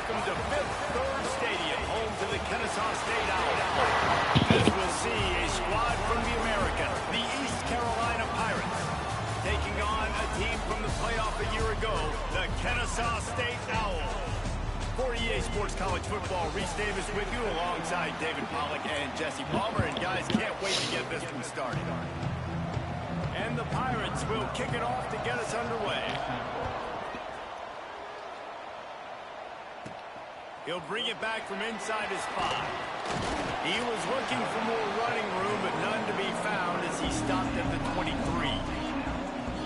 welcome to Fifth Third Stadium, home to the Kennesaw State Owls. As we'll see a squad from the American, the East Carolina Pirates, taking on a team from the playoff a year ago, the Kennesaw State Owls. For EA Sports College Football, Reese Davis with you alongside David Pollack and Jesse Palmer. And guys, can't wait to get this one started. And the Pirates will kick it off to get us underway. He'll bring it back from inside his 5. He was looking for more running room, but none to be found as he stopped at the 23.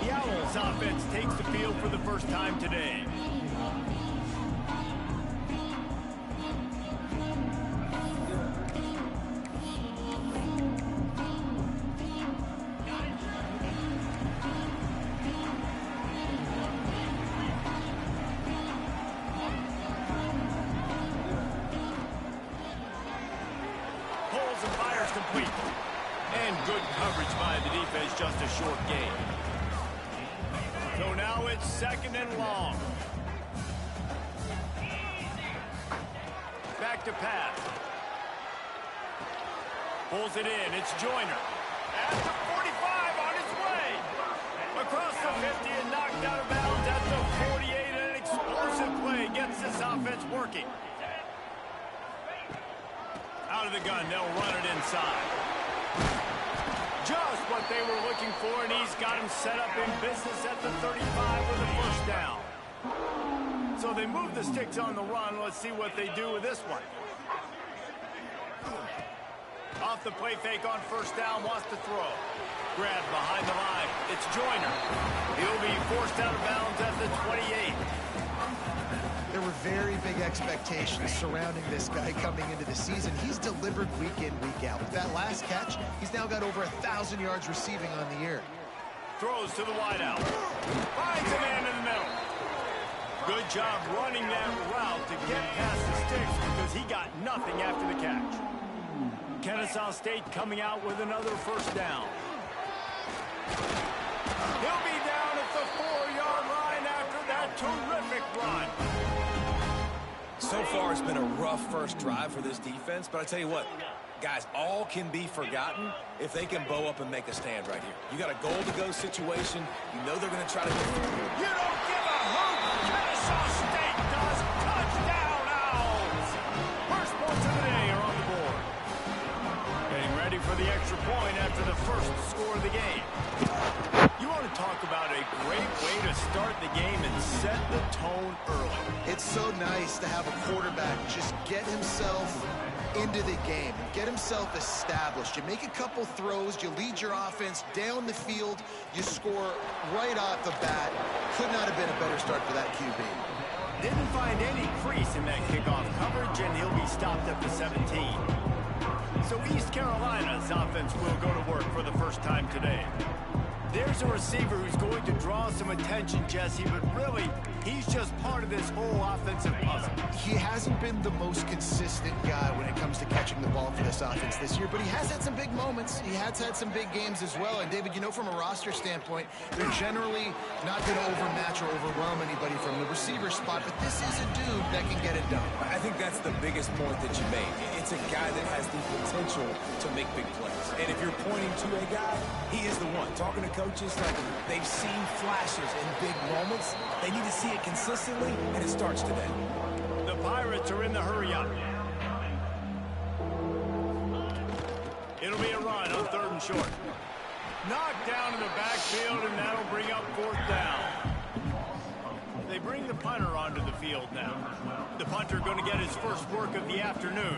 The Owls offense takes the field for the first time today. Complete. And good coverage by the defense, just a short gain. So now it's 2nd and long. Back to pass. Pulls it in. It's Joyner. At the 45 on his way. Across the 50 and knocked out of bounds at the 48. An explosive play gets this offense working. Out of the gun, they'll run it inside. Just what they were looking for, and he's got him set up in business at the 35 with a first down. So they move the sticks on the run. Let's see what they do with this one. Off the play fake on first down, wants to throw. Grab behind the line. It's Joyner. He'll be forced out of bounds at the 28. There were very big expectations surrounding this guy coming into the season. He's delivered week in, week out. With that last catch, he's now got over 1,000 yards receiving on the year. Throws to the wideout. Finds a man in the middle. Good job running that route to get past the sticks because he got nothing after the catch. Kennesaw State coming out with another first down. He'll be down at the 4-yard line after that terrific run. So far, it's been a rough first drive for this defense, but I tell you what, guys, all can be forgotten if they can bow up and make a stand right here. You got a goal-to-go situation. You know they're going to try to get through. You don't give a hoot. Kennesaw State does. Touchdown, Owls. First points of the day are on the board. Getting ready for the extra point after the first score of the game. You want to talk about a great way to start the game and set the tone early. It's so nice to have a quarterback just get himself into the game, get himself established. You make a couple throws, you lead your offense down the field, you score right off the bat. Could not have been a better start for that QB. Didn't find any crease in that kickoff coverage, and he'll be stopped at the 17. So East Carolina's offense will go to work for the first time today. There's a receiver who's going to draw some attention, Jesse, but really, he's just part of this whole offensive puzzle. He hasn't been the most consistent guy when it comes to catching the ball for this offense this year, but he has had some big moments. He has had some big games as well. And, David, you know, from a roster standpoint, they're generally not going to overmatch or overwhelm anybody from the receiver spot, but this is a dude that can get it done. I think that's the biggest point that you made. It's a guy that has the potential to make big plays. And if you're pointing to a guy, he is the one. Talking to coaches, like, they've seen flashes in big moments. They need to see it consistently, and it starts today. The Pirates are in the hurry-up. It'll be a run on 3rd and short. Knocked down in the backfield, and that'll bring up 4th down. They bring the punter onto the field now. The punter going to get his first work of the afternoon.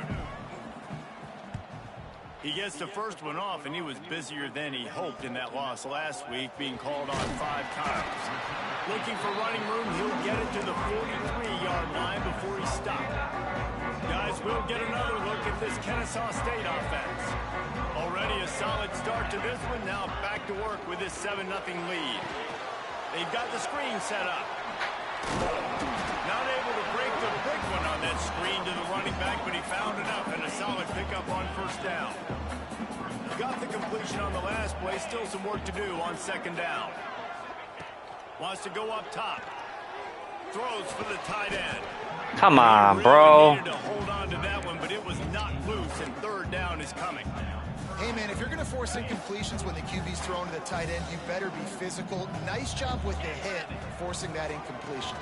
He gets the first one off, and he was busier than he hoped in that loss last week, being called on 5 times. Looking for running room, he'll get it to the 43-yard line before he stopped. Guys, we'll get another look at this Kennesaw State offense. Already a solid start to this one, now back to work with this 7-0 lead. They've got the screen set up. Not able to break the big one on that screen to the running back, but he found enough and a solid pickup on first down. Got the completion on the last play, still some work to do on 2nd down. Wants to go up top. Throws for the tight end. Come on, He really bro. needed to hold on to that one, but it was not loose, and third down is coming. Hey, man, if you're going to force incompletions when the QB's thrown to the tight end, you better be physical. Nice job with the hit, forcing that incompletion.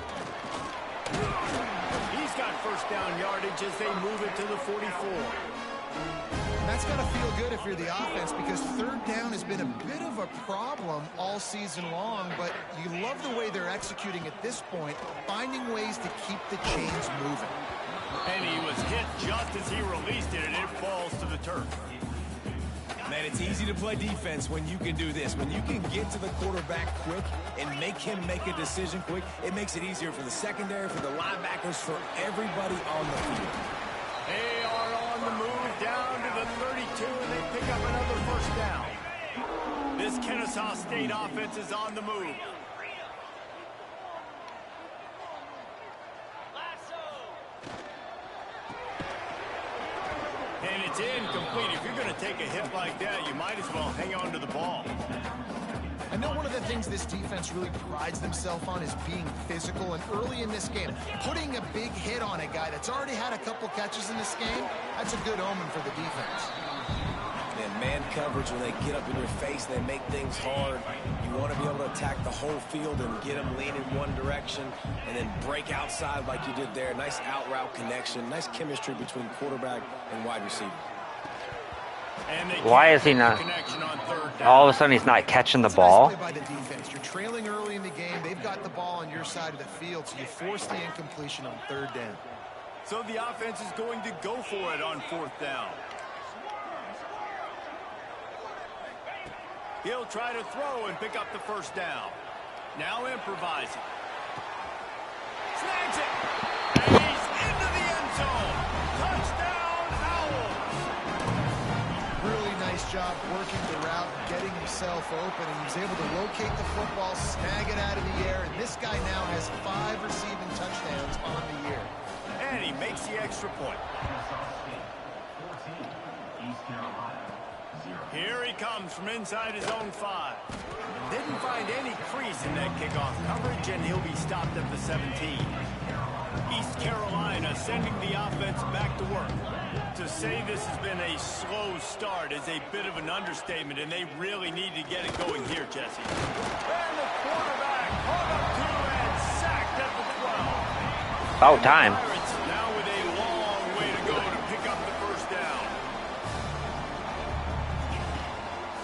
He's got first down yardage as they move it to the 44. And that's got to feel good if you're the offense, because third down has been a bit of a problem all season long, but you love the way they're executing at this point, finding ways to keep the chains moving. And he was hit just as he released it, and it falls to the turf. Man, it's easy to play defense when you can do this. When you can get to the quarterback quick and make him make a decision quick, it makes it easier for the secondary, for the linebackers, for everybody on the field. They are on the move down to the 32, and they pick up another first down. This Kennesaw State offense is on the move. And it's incomplete. If you're going to take a hit like that, you might as well hang on to the ball. I know one of the things this defense really prides themselves on is being physical, and early in this game, putting a big hit on a guy that's already had a couple catches in this game, that's a good omen for the defense. And man coverage, when they get up in your face, they make things hard. You want to be able to attack the whole field and get them lean in one direction and then break outside like you did there. Nice out route connection, nice chemistry between quarterback and wide receiver. Why is he not? All of a sudden, he's not catching the ball. Nice play by the defense. You're trailing early in the game. They've got the ball on your side of the field, so you force the incompletion on third down. So the offense is going to go for it on fourth down. He'll try to throw and pick up the first down. Now improvising. Snags it. And he's into the end zone. Touchdown, Owls. Really nice job working the route, getting himself open, and he's able to locate the football, snag it out of the air, and this guy now has 5 receiving touchdowns on the year. And he makes the extra point. Here he comes from inside his own 5. Didn't find any crease in that kickoff coverage, and he'll be stopped at the 17. East Carolina sending the offense back to work. To say this has been a slow start is a bit of an understatement, and they really need to get it going here, Jesse. And the quarterback caught up to and sacked at the 12. About time. Pirates now with a long way to go to pick up the first down.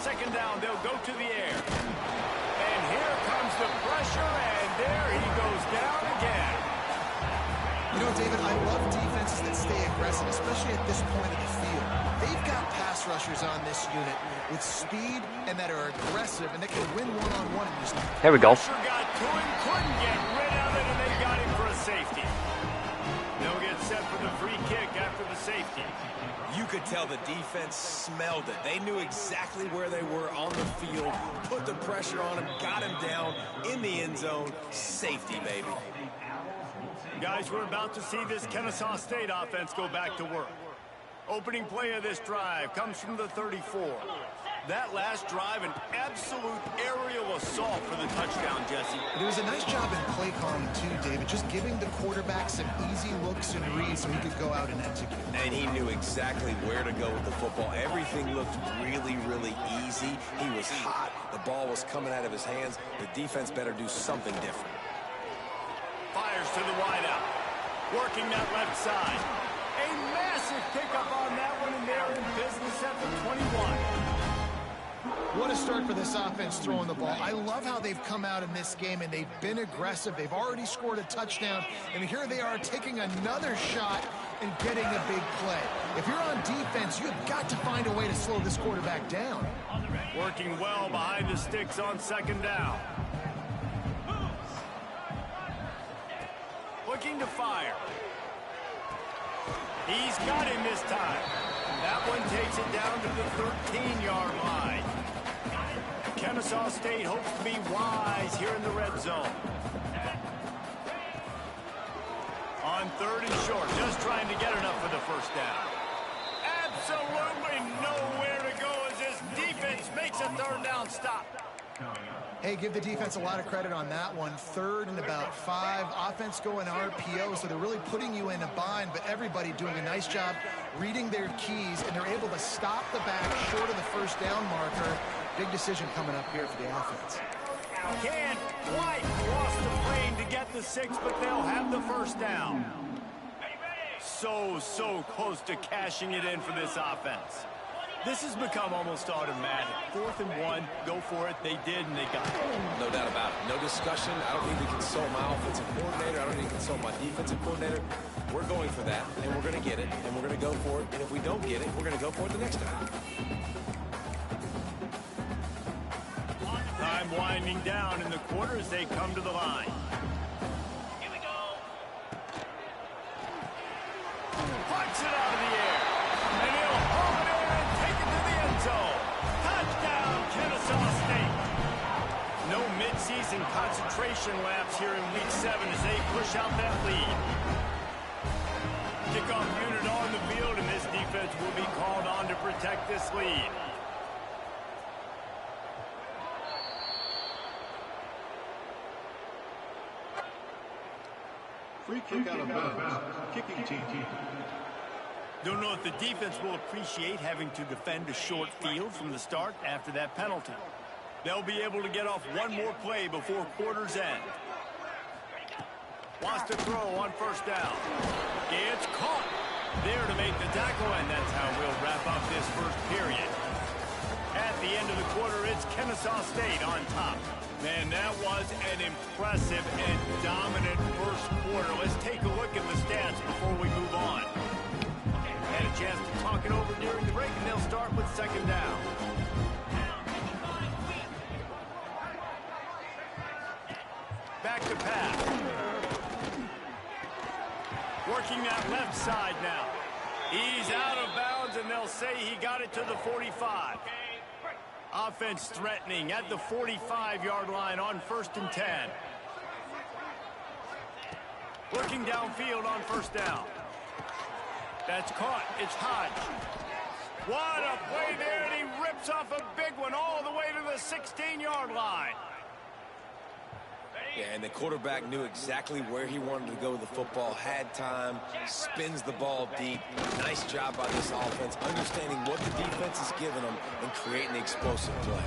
Second down, they'll go to the air. And here comes the pressure, and there he goes down again. You know, David, I love defenses that stay aggressive, especially at this point of the field. They've got pass rushers on this unit with speed and that are aggressive and that can win one-on-one in this. There we go. Pressure got to him, couldn't get rid of it, and they got him for a safety. They'll get set for the free kick after the safety. You could tell the defense smelled it. They knew exactly where they were on the field, put the pressure on him, got him down in the end zone. Safety, baby. Guys, we're about to see this Kennesaw State offense go back to work. Opening play of this drive comes from the 34. That last drive, an absolute aerial assault for the touchdown, Jesse. There was a nice job in play calling too, David, just giving the quarterback some easy looks and reads so he could go out and execute. And he knew exactly where to go with the football. Everything looked really, really easy. He was hot. The ball was coming out of his hands. The defense better do something different. Fires to the wideout. Working that left side. A massive pickup on that one, and they're in business at the 21. What a start for this offense throwing the ball. I love how they've come out in this game, and they've been aggressive. They've already scored a touchdown, and here they are taking another shot and getting a big play. If you're on defense, you've got to find a way to slow this quarterback down. Working well behind the sticks on second down. Looking to fire. He's got him this time. That one takes it down to the 13-yard line. Kennesaw State hopes to be wise here in the red zone. On third and short, just trying to get enough for the first down. Absolutely nowhere to go as this defense makes a third down stop. Hey, give the defense a lot of credit on that one. 3rd and about 5. Offense going RPO, so they're really putting you in a bind, but everybody doing a nice job reading their keys, and they're able to stop the back short of the first down marker. Big decision coming up here for the offense. Can't quite cross the plane to get the 6, but they'll have the first down. So close to cashing it in for this offense. This has become almost automatic. 4th and 1, go for it. They did, and they got it. No doubt about it. No discussion. I don't need to consult my offensive coordinator. I don't need to consult my defensive coordinator. We're going for that, and we're going to get it, and we're going to go for it. And if we don't get it, we're going to go for it the next time. Time winding down in the quarter as they come to the line. Here we go. Punts it out of the air. And he'll haul it in and take it to the end zone. Touchdown, Kennesaw State. No midseason concentration laps here in Week 7 as they push out that lead. Kickoff unit on the field, and this defense will be called on to protect this lead. Free kick out of bounds. Kicking team. Don't know if the defense will appreciate having to defend a short field from the start after that penalty. They'll be able to get off one more play before quarter's end. Wants to throw on first down. It's caught. There to make the tackle, and that's how we'll wrap up this first period. At the end of the quarter, it's Kennesaw State on top. Man, that was an impressive and dominant first quarter. Let's take a look at the stats before we move on. Had a chance to talk it over during the break, and they'll start with 2nd down. Back to pass. Working that left side now. He's out of bounds, and they'll say he got it to the 45. Offense threatening at the 45-yard line on 1st and 10. Working downfield on first down. That's caught. It's Hodge. What a play there, and he rips off a big one all the way to the 16-yard line. Yeah, and the quarterback knew exactly where he wanted to go with the football, had time, spins the ball deep. Nice job by this offense, understanding what the defense is giving them and creating the explosive play.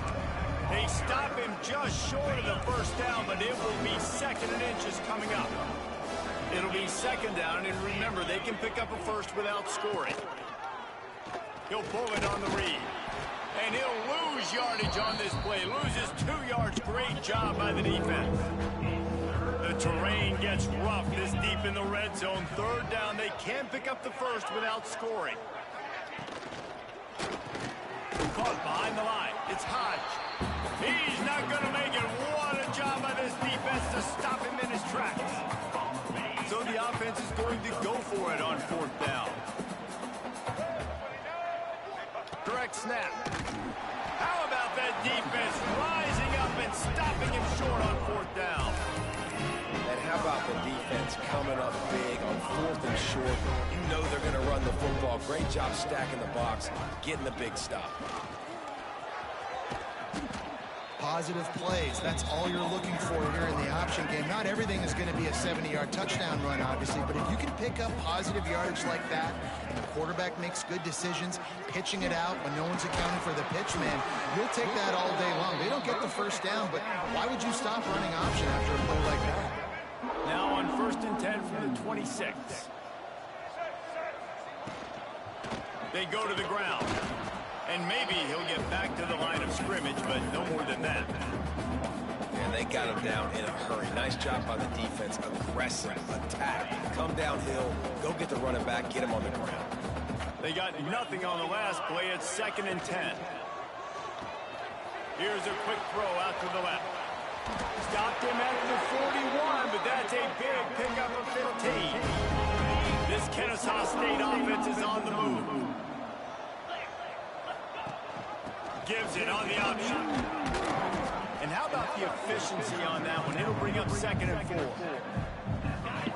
They stop him just short of the first down, but it will be 2nd and inches coming up. It'll be 2nd down, and remember, they can pick up a first without scoring. He'll pull it on the read. And he'll lose yardage on this play. Loses 2 yards. Great job by the defense. The terrain gets rough this deep in the red zone. 3rd down. They can pick up the first without scoring. Caught behind the line. It's Hodge. He's not going to make it. What a job by this defense to stop him in his tracks. So the offense is going to go for it on 4th down. Direct snap. How about that defense rising up and stopping him short on 4th down? And how about the defense coming up big on 4th and short? You know they're going to run the football. Great job stacking the box, getting the big stop. Positive plays. That's all you're looking for here in the option game. Not everything is going to be a 70-yard touchdown run, obviously, but if you can pick up positive yardage like that, and the quarterback makes good decisions, pitching it out when no one's accounting for the pitch, man, you'll take that all day long. They don't get the first down, but why would you stop running option after a play like that? Now on 1st and 10 from the 26. They go to the ground. And maybe he'll get back to the line of scrimmage, but no more than that. And they got him down in a hurry. Nice job by the defense. Aggressive attack. Come downhill. Go get the running back. Get him on the ground. They got nothing on the last play. It's 2nd and 10. Here's a quick throw out to the left. Stopped him at the 41, but that's a big pickup of 15. This Kennesaw State offense is on the move. Gives it on the option. And how about the efficiency on that one? It'll bring up 2nd and 4.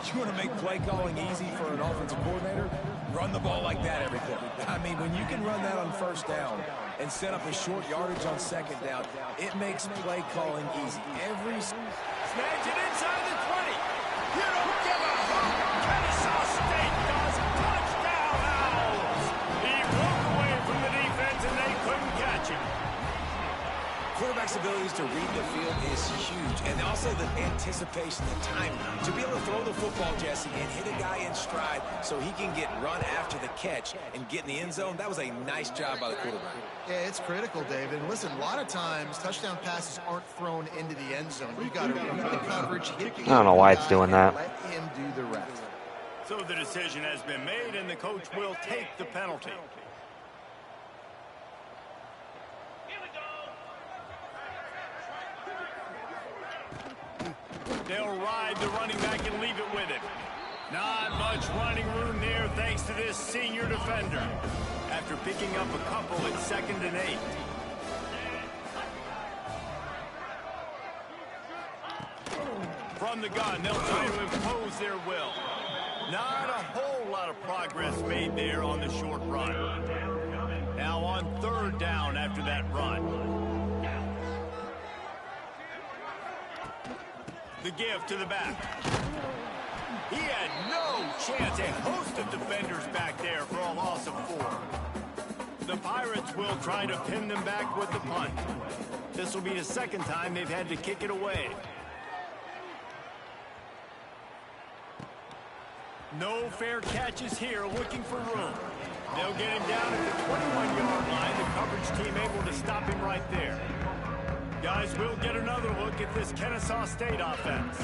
You want to make play calling easy for an offensive coordinator? Run run the ball like that every quarter. I mean, when you can run that on first down and set up a short yardage on second down, it makes play calling easy. Snags it inside the 20. You don't give a hoot. Kennesaw State does. Touchdown, Owls. He broke away from the defense, and they couldn't catch him. Quarterback's abilities to read the field is huge, and also the anticipation, the timing. To be able to throw the football, Jesse, and hit a guy in stride so he can get run after the catch and get in the end zone, that was a nice job by the quarterback. Yeah, it's critical, David. Listen, a lot of times touchdown passes aren't thrown into the end zone. You've got to read the coverage, hit the I don't know why it's doing that. Let him do the rest. So the decision has been made, and the coach will take the penalty. They'll ride the running back and leave it with him. Not much running room there thanks to this senior defender. After picking up a couple at 2nd and 8. From the gun, they'll try to impose their will. Not a whole lot of progress made there on the short run. Now on 3rd down after that run. The give to the back. He had no chance. A host of defenders back there for a loss of 4. The Pirates will try to pin them back with the punt. This will be the 2nd time they've had to kick it away. No fair catches here, looking for room. They'll get him down at the 21-yard line. The coverage team able to stop him right there. Guys, we'll get another look at this Kennesaw State offense.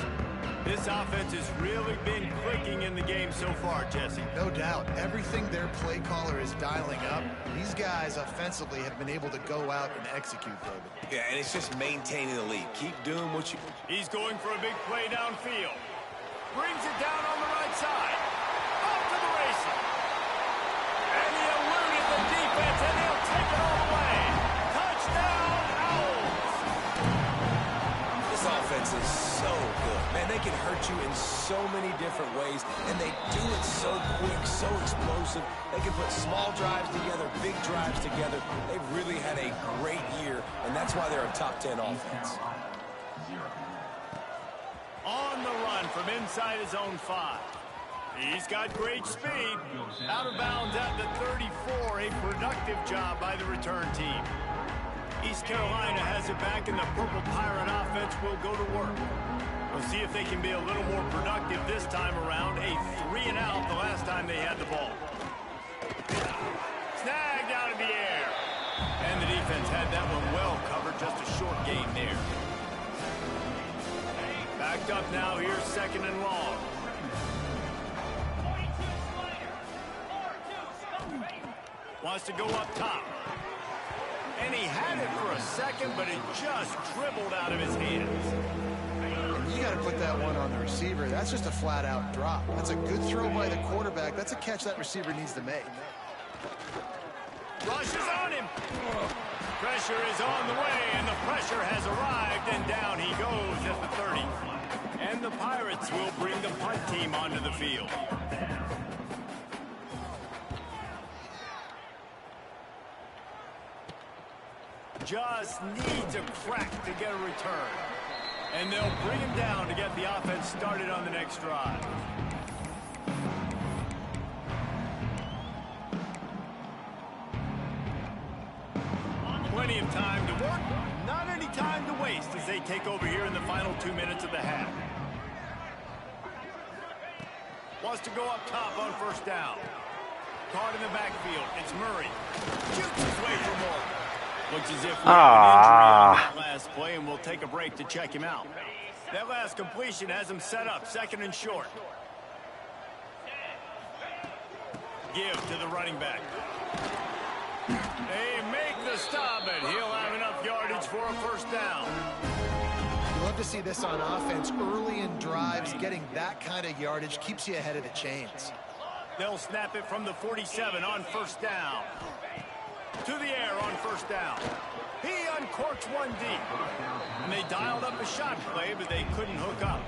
This offense has really been clicking in the game so far, Jesse. No doubt. Everything their play caller is dialing up, these guys offensively have been able to go out and execute, David. Yeah, and it's just maintaining the lead. Keep doing what you... He's going for a big play downfield. Brings it down on the right side. Off to the races. And he eluded the defense, and he'll take it all the way. Touchdown, Owls. This offense is so good. Man, they can hurt you in so many different ways, and they do it so quick, so explosive. They can put small drives together, big drives together. They've really had a great year, and that's why they're a top 10 offense. On the run from inside his own 5. He's got great speed. Out of bounds at the 34. A productive job by the return team. East Carolina has it back, and the Purple Pirate offense will go to work. We'll see if they can be a little more productive this time around. A 3-and-out the last time they had the ball. Snagged out of the air. And the defense had that one well covered. Just a short gain there. Backed up now here, 2nd and long. Wants to go up top. And he had it for a second, but it just dribbled out of his hands. You got to put that one on the receiver. That's just a flat-out drop. That's a good throw by the quarterback. That's a catch that receiver needs to make. Rush is on him. Pressure is on the way, and the pressure has arrived, and down he goes at the 30. And the Pirates will bring the punt team onto the field. Just needs a crack to get a return. And they'll bring him down to get the offense started on the next drive. Plenty of time to work, not any time to waste as they take over here in the final 2 minutes of the half. Wants to go up top on 1st down. Caught in the backfield. It's Murray. Shoots his way for more. Looks as if we have an injury on that last play, and we'll take a break to check him out. That last completion has him set up 2nd and short. Give to the running back. They make the stop, and he'll have enough yardage for a 1st down. You love to see this on offense. Early in drives, getting that kind of yardage keeps you ahead of the chains. They'll snap it from the 47 on 1st down. To the air on 1st down. He uncorks one deep. And they dialed up a shot play, but they couldn't hook up.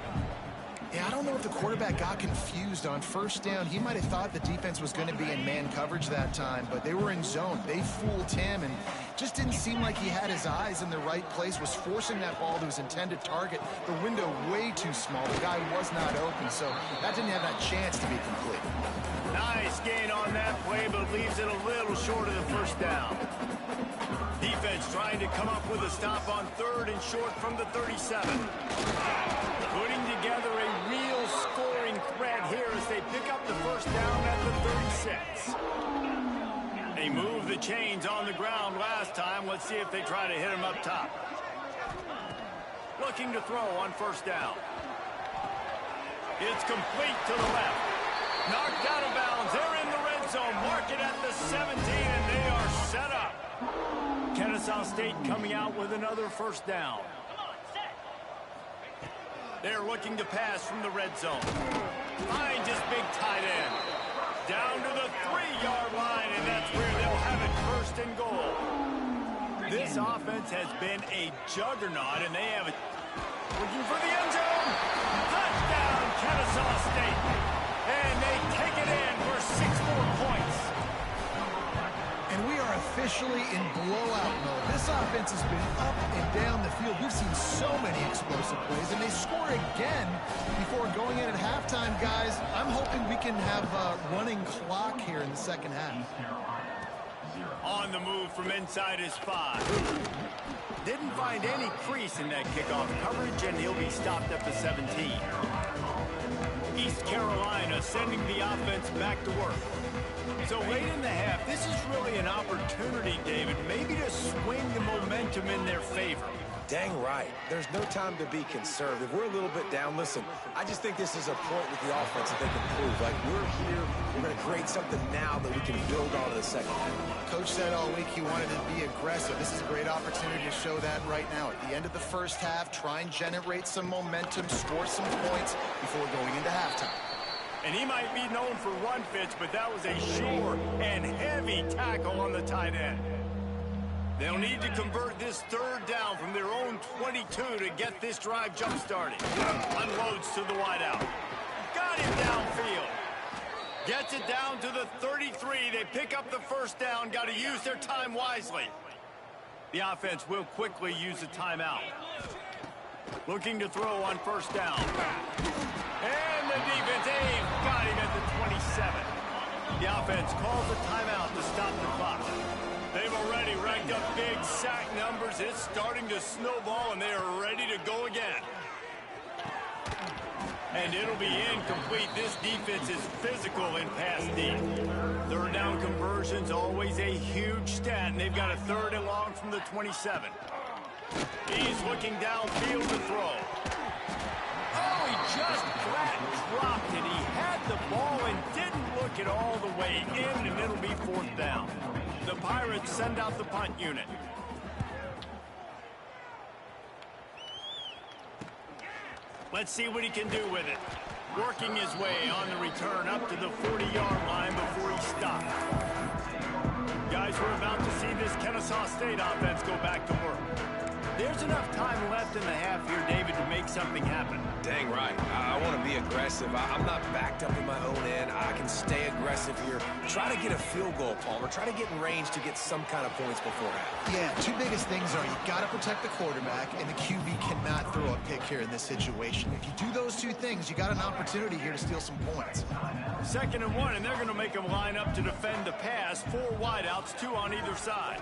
Yeah, I don't know if the quarterback got confused on first down. He might have thought the defense was going to be in man coverage that time, but they were in zone. They fooled him and just didn't seem like he had his eyes in the right place, was forcing that ball to his intended target. The window way too small. The guy was not open, so that didn't have that chance to be complete. Nice gain on that play, but leaves it a little short of the first down. Defense trying to come up with a stop on third and short from the 37. Putting together a real scoring threat here as they pick up the first down at the 36. They moved the chains on the ground last time. Let's see if they try to hit him up top. Looking to throw on first down. It's complete to the left. Knocked out of bounds. They're in the red zone. Mark it at the 17, and they are set up. Kennesaw State coming out with another first down. They're looking to pass from the red zone. Finds his big tight end. Down to the 3-yard line, and that's where they'll have it first and goal. This offense has been a juggernaut, and they have it looking for the end zone. Touchdown, Kennesaw State. And they take it in for 6 more points. And we are officially in blowout mode. This offense has been up and down the field. We've seen so many explosive plays, and they score again before going in at halftime, guys. I'm hoping we can have a running clock here in the second half. On the move from inside his 5. Didn't find any crease in that kickoff coverage, and he'll be stopped at the 17. East Carolina sending the offense back to work. So late in the half, this is really an opportunity, David, maybe to swing the momentum in their favor. Dang right. There's no time to be conservative. We're a little bit down. Listen, I just think this is a point with the offense that they can prove. Like, we're here, we're going to create something now that we can build on in the second half. Coach said all week he wanted to be aggressive. This is a great opportunity to show that right now. At the end of the first half, try and generate some momentum, score some points before going into halftime. And he might be known for run fits, but that was a sure and heavy tackle on the tight end. They'll need to convert this third down from their own 22 to get this drive jump-started. Unloads to the wideout. Got him downfield. Gets it down to the 33. They pick up the first down. Got to use their time wisely. The offense will quickly use a timeout. Looking to throw on first down. And the defense aims. Got him at the 27. The offense calls a timeout to stop the clock. They've already racked up big sack numbers. It's starting to snowball, and they are ready to go again. And it'll be incomplete. This defense is physical in pass deep. Third down conversions, always a huge stat, and they've got a third and long from the 27. He's looking downfield to throw. Oh, he just flat dropped it. He had the ball and didn't look it all the way in, and it'll be fourth down. The Pirates send out the punt unit. Let's see what he can do with it. Working his way on the return up to the 40-yard line before he stopped. Guys, we're about to see this Kennesaw State offense go back to work. There's enough time left in the half here, David, to make something happen. Dang right. I want to be aggressive. I'm not backed up in my own end. I can stay aggressive here. Try to get a field goal, Palmer. Try to get in range to get some kind of points before half. Yeah, two biggest things are you got to protect the quarterback, and the QB cannot throw a pick here in this situation. If you do those two things, you got an opportunity here to steal some points. 2nd and 1, and they're going to make them line up to defend the pass. 4 wideouts, 2 on either side.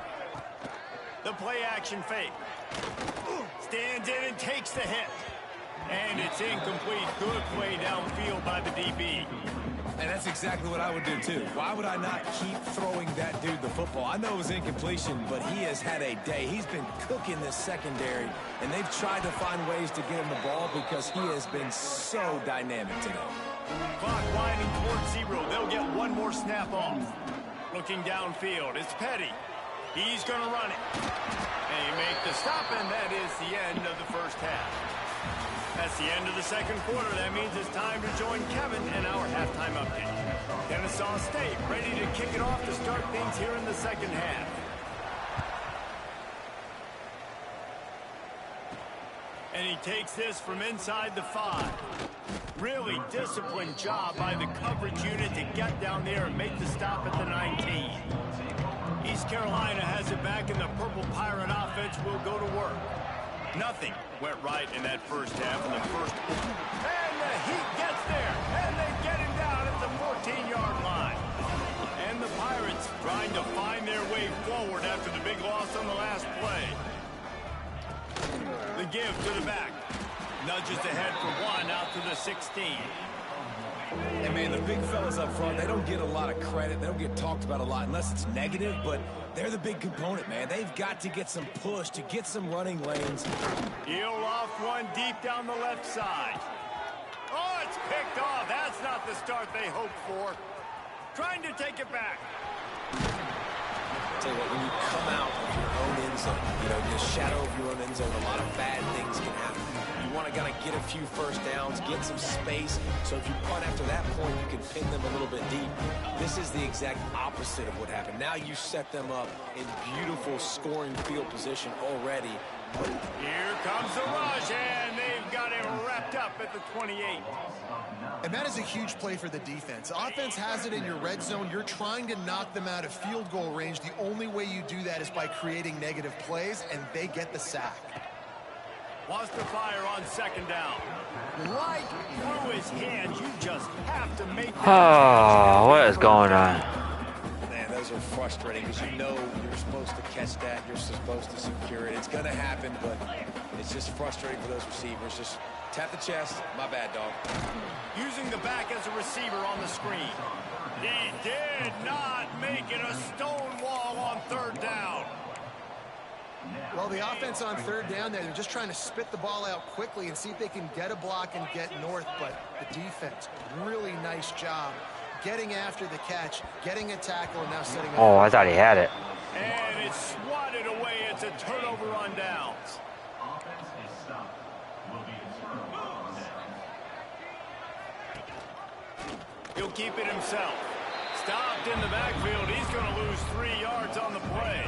The play-action fake. Stands in and takes the hit. And it's incomplete. Good play downfield by the DB. And that's exactly what I would do, too. Why would I not keep throwing that dude the football? I know it was incompletion, but he has had a day. He's been cooking this secondary, and they've tried to find ways to get him the ball because he has been so dynamic today. Clock winding towards 0. They'll get one more snap off. Looking downfield, it's Petty. He's going to run it. They make the stop, and that is the end of the first half. That's the end of the second quarter. That means it's time to join Kevin and our halftime update. Kennesaw State ready to kick it off to start things here in the second half. And he takes this from inside the 5. Really disciplined job by the coverage unit to get down there and make the stop at the 19. East Carolina has it back, and the Purple Pirate offense will go to work. Nothing went right in that first half. And the Heat gets there, and they get him down at the 14-yard line. And the Pirates trying to find their way forward after the big loss on the last play. The give to the back. Nudges ahead for 1 out to the 16. And, man, the big fellas up front, they don't get a lot of credit. They don't get talked about a lot unless it's negative, but they're the big component, man. They've got to get some push to get some running lanes. He'll off one deep down the left side. Oh, it's picked off. That's not the start they hoped for. Trying to take it back. Tell you what, when you come out of your own end zone, the shadow of your own end zone, a lot of bad things can happen. You want to kind of get a few first downs, get some space, so if you punt after that point, you can pin them a little bit deep. This is the exact opposite of what happened. Now you set them up in beautiful scoring field position already. Here comes the rush, and they've got him wrapped up at the 28. And that is a huge play for the defense. Offense has it in your red zone. You're trying to knock them out of field goal range. The only way you do that is by creating negative plays, and they get the sack. Wants to fire on second down. Right through his hands. You just have to make that. Oh, what is going on? Man, those are frustrating because you're supposed to catch that. You're supposed to secure it. It's going to happen, but it's just frustrating for those receivers. Just tap the chest. My bad, dog. Using the back as a receiver on the screen. He did not make it a stone wall on third down. Well, the offense on third down there, they're just trying to spit the ball out quickly and see if they can get a block and get north. But the defense, really nice job getting after the catch, getting a tackle, and now setting up. Oh, I thought he had it. And it's swatted away. It's a turnover on downs. He'll keep it himself. Stopped in the backfield. He's going to lose 3 yards on the play.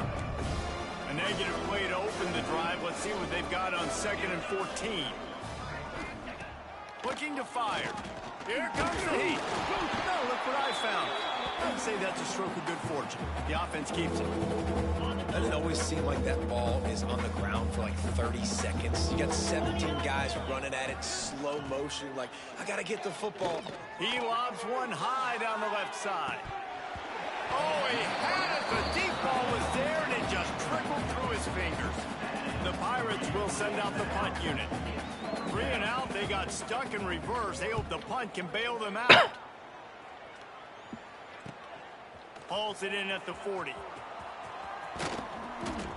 A negative play to open the drive. Let's see what they've got on 2nd and 14. Looking to fire. Here comes the Heat. No, look what I found. I'd say that's a stroke of good fortune. The offense keeps it. Doesn't it always seem like that ball is on the ground for like 30 seconds? You got 17 guys running at it, slow motion, like, I got to get the football. He lobs one high down the left side. Oh, he had it. The deep ball was there, and it just trickled through his fingers. The Pirates will send out the punt unit. 3 and out. They got stuck in reverse. They hope the punt can bail them out. Hauls it in at the 40.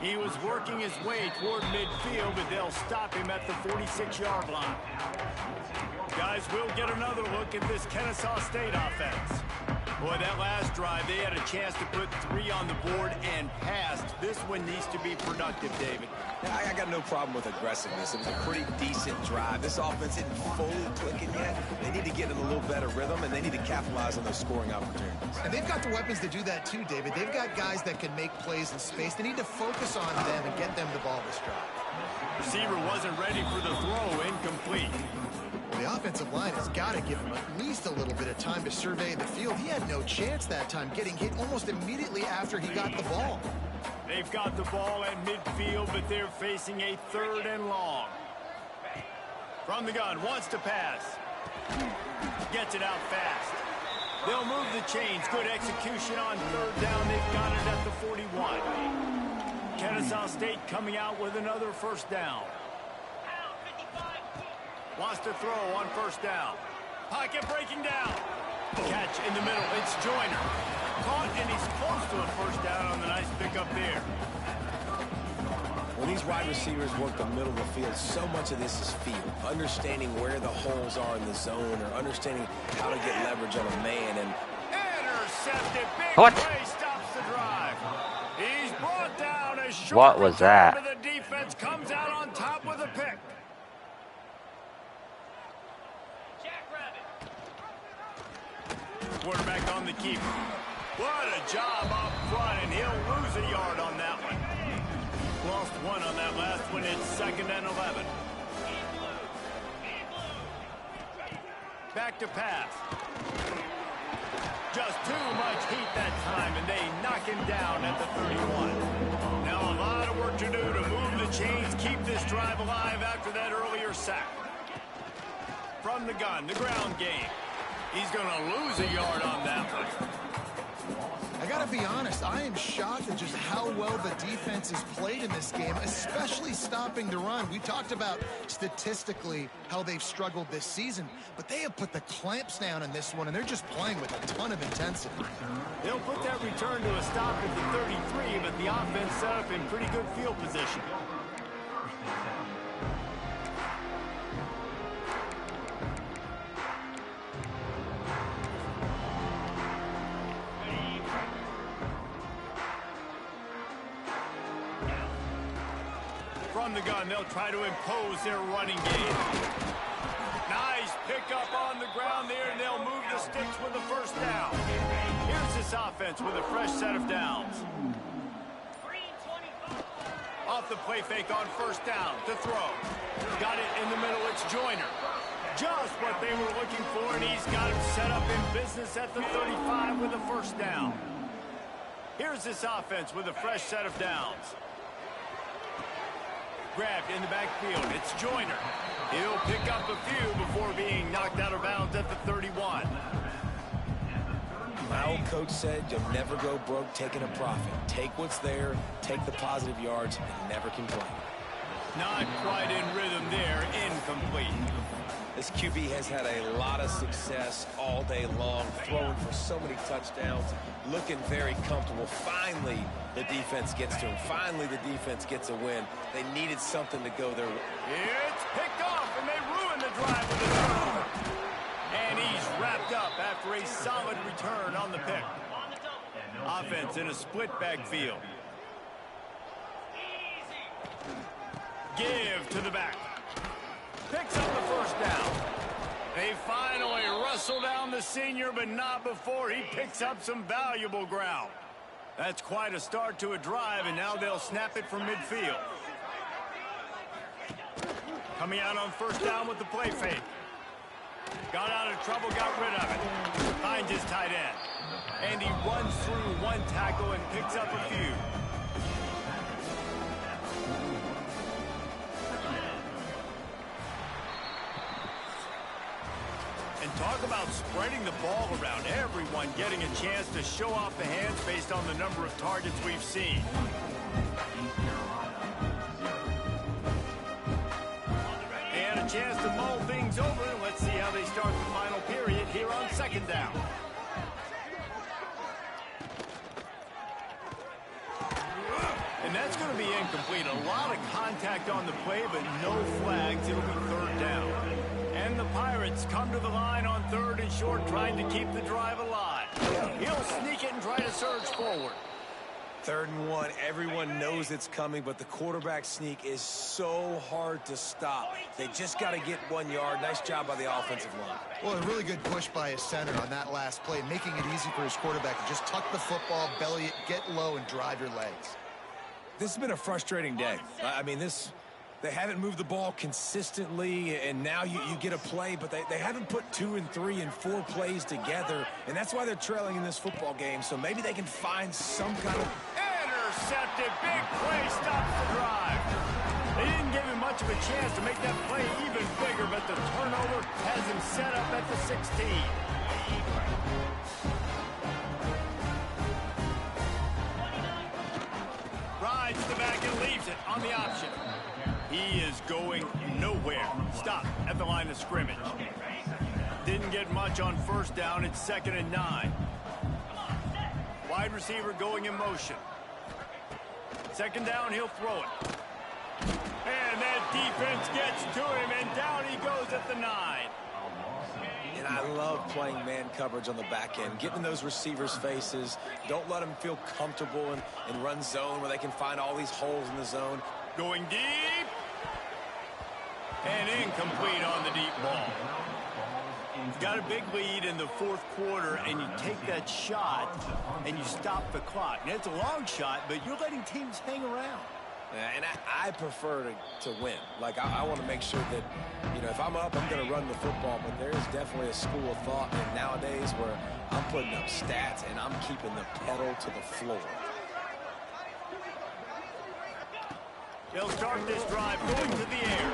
He was working his way toward midfield, but they'll stop him at the 46-yard line. Guys, we'll get another look at this Kennesaw State offense. Boy, that last drive, they had a chance to put 3 on the board and passed. This one needs to be productive, David. I got no problem with aggressiveness. It was a pretty decent drive. This offense isn't fully clicking yet. They need to get in a little better rhythm, and they need to capitalize on those scoring opportunities. And they've got the weapons to do that too, David. They've got guys that can make plays in space. They need to focus on them and get them the ball this drive. Receiver wasn't ready for the throw. Incomplete. The offensive line has got to give him at least a little bit of time to survey the field. He had no chance that time, getting hit almost immediately after he got the ball. They've got the ball at midfield, but they're facing a 3rd and long. From the gun, wants to pass. Gets it out fast. They'll move the chains. Good execution on 3rd down. They've got it at the 41. Kennesaw State coming out with another 1st down. Wants to throw on 1st down. Pocket breaking down. Catch in the middle. It's Joyner. Caught, and he's close to a 1st down on the nice pickup there. When these wide receivers work the middle of the field, so much of this is feel. Understanding where the holes are in the zone, or understanding how to get leverage on a man. And intercepted. Big What? play stops the drive. He's brought down a short. What was that? The defense comes out on top with a pick. Quarterback on the keeper. What a job up front, and he'll lose a yard on that one. Lost 1 on that last one. It's 2nd and 11. Back to pass. Just too much heat that time, and they knock him down at the 31. Now a lot of work to do to move the chains, keep this drive alive after that earlier sack. From the gun, the ground game. He's going to lose a yard on that one. I got to be honest, I am shocked at just how well the defense has played in this game, especially stopping the run. We talked about statistically how they've struggled this season, but they have put the clamps down in this one, and they're just playing with a ton of intensity. They'll put that return to a stop at the 33, but the offense set up in pretty good field position. From the gun, they'll try to impose their running game. Nice pickup on the ground there, and they'll move the sticks with the first down. Here's this offense with a fresh set of downs. Off the play fake on first down to throw. Got it in the middle, it's Joyner. Just what they were looking for, and he's got him set up in business at the 35 with a first down. Here's this offense with a fresh set of downs. Grabbed in the backfield. It's Joyner. He'll pick up a few before being knocked out of bounds at the 31. My old coach said you'll never go broke taking a profit. Take what's there, take the positive yards, and never complain. Not quite in rhythm there. Incomplete. This QB has had a lot of success all day long, throwing for so many touchdowns, looking very comfortable. Finally, the defense gets to him. Finally, the defense gets a win. They needed something to go their way. It's picked off, and they ruin the drive with a turnover. And he's wrapped up after a solid return on the pick. Offense in a split backfield. Give to the back. Picks up the first down. They finally wrestle down the senior, but not before he picks up some valuable ground. That's quite a start to a drive, and now they'll snap it from midfield. Coming out on first down with the play fake. Got out of trouble, got rid of it. Finds his tight end. And he runs through one tackle and picks up a few. And talk about spreading the ball around. Everyone getting a chance to show off the hands based on the number of targets we've seen. And a chance to mull things over. Let's see how they start the final period here on second down. And that's going to be incomplete. A lot of contact on the play, but no flags. It'll be third down. And the Pirates come to the line on third and short, trying to keep the drive alive. He'll sneak it and try to surge forward. 3rd and 1, everyone knows it's coming, but the quarterback sneak is so hard to stop. They just got to get 1 yard. Nice job by the offensive line. Well, a really good push by his center on that last play, making it easy for his quarterback to just tuck the football, belly it, get low, and drive your legs. This has been a frustrating day. I mean, they haven't moved the ball consistently, and now you get a play, but they haven't put 2 and 3 and 4 plays together, and that's why they're trailing in this football game. So maybe they can find some kind of... Intercepted. Big play stops the drive. They didn't give him much of a chance to make that play even bigger, but the turnover has him set up at the 16. Rides the back and leaves it on the option. He is going nowhere. Stop at the line of scrimmage. Didn't get much on first down. It's 2nd and 9. Wide receiver going in motion. 2nd down, he'll throw it. And that defense gets to him, and down he goes at the 9. And I love playing man coverage on the back end, getting in those receivers' faces. Don't let them feel comfortable in run zone where they can find all these holes in the zone. Going deep. And incomplete on the deep ball. Got a big lead in the 4th quarter, and you take that shot, and you stop the clock. Now, it's a long shot, but you're letting teams hang around. And I prefer to win. Like, I want to make sure that, you know, if I'm up, I'm going to run the football. But there is definitely a school of thought nowadays where I'm putting up stats and I'm keeping the pedal to the floor. They'll start this drive going to the air.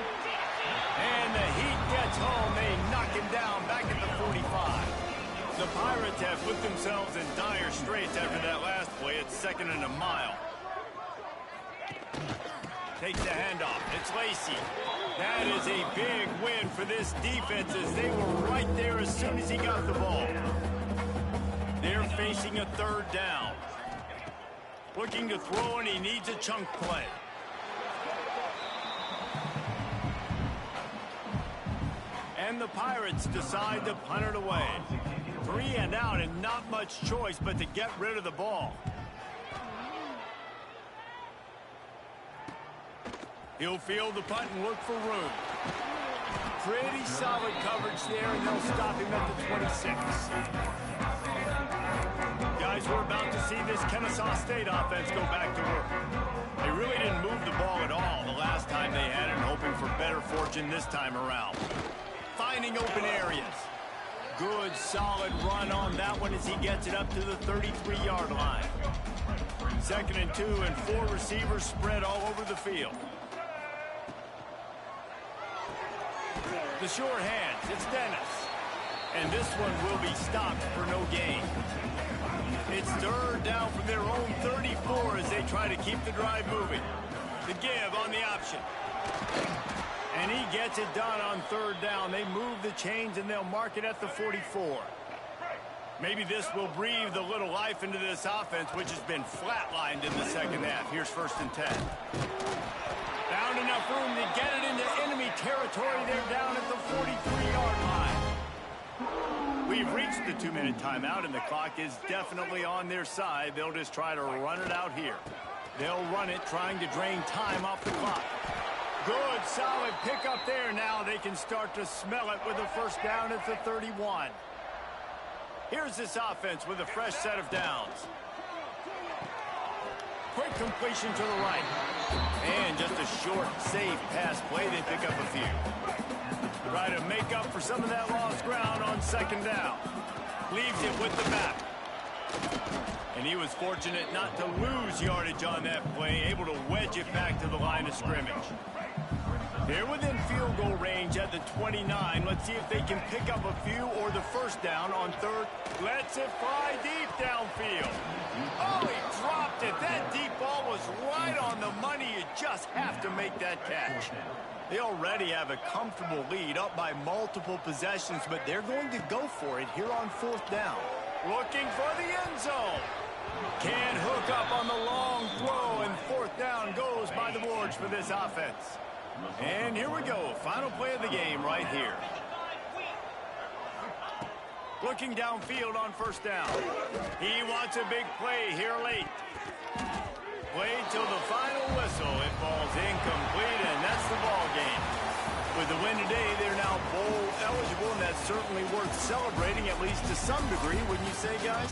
And the Heat gets home. They knock him down back at the 45. The Pirates have put themselves in dire straits after that last play. It's 2nd and a mile. Takes the handoff. It's Lacey. That is a big win for this defense as they were right there as soon as he got the ball. They're facing a 3rd down. Looking to throw, and he needs a chunk play. And the Pirates decide to punt it away. 3 and out, and not much choice but to get rid of the ball. He'll field the punt and look for room. Pretty solid coverage there, and they'll stop him at the 26. Guys, we're about to see this Kennesaw State offense go back to work. They really didn't move the ball at all the last time they had it, hoping for better fortune this time around. Finding open areas. Good, solid run on that one as he gets it up to the 33-yard line. 2nd and 2, and 4 receivers spread all over the field. The short hands, it's Dennis. And this one will be stopped for no gain. It's 3rd down from their own 34 as they try to keep the drive moving. The give on the option. And he gets it done on 3rd down. They move the chains and they'll mark it at the 44. Maybe this will breathe a little life into this offense, which has been flatlined in the 2nd half. Here's 1st and 10. Found enough room to get it into enemy territory. They're down at the 43-yard line. We've reached the 2-minute timeout, and the clock is definitely on their side. They'll just try to run it out here. They'll run it, trying to drain time off the clock. Good, solid pickup there. Now they can start to smell it with a 1st down at the 31. Here's this offense with a fresh set of downs. Quick completion to the right. And just a short, safe pass play. They pick up a few. Try to make up for some of that lost ground on 2nd down. Leaves it with the back. And he was fortunate not to lose yardage on that play, able to wedge it back to the line of scrimmage. They're within field goal range at the 29. Let's see if they can pick up a few or the 1st down on 3rd. Lets it fly deep downfield. Oh, he dropped it. That deep ball was right on the money. You just have to make that catch. They already have a comfortable lead, up by multiple possessions, but they're going to go for it here on 4th down. Looking for the end zone. Can't hook up on the long throw, and 4th down goes by the boards for this offense. And here we go. Final play of the game right here. Looking downfield on 1st down. He wants a big play here late. Play till the final whistle. It falls incomplete, and that's the ball game. With the win today, they're now bowl eligible, and that's certainly worth celebrating, at least to some degree, wouldn't you say, guys?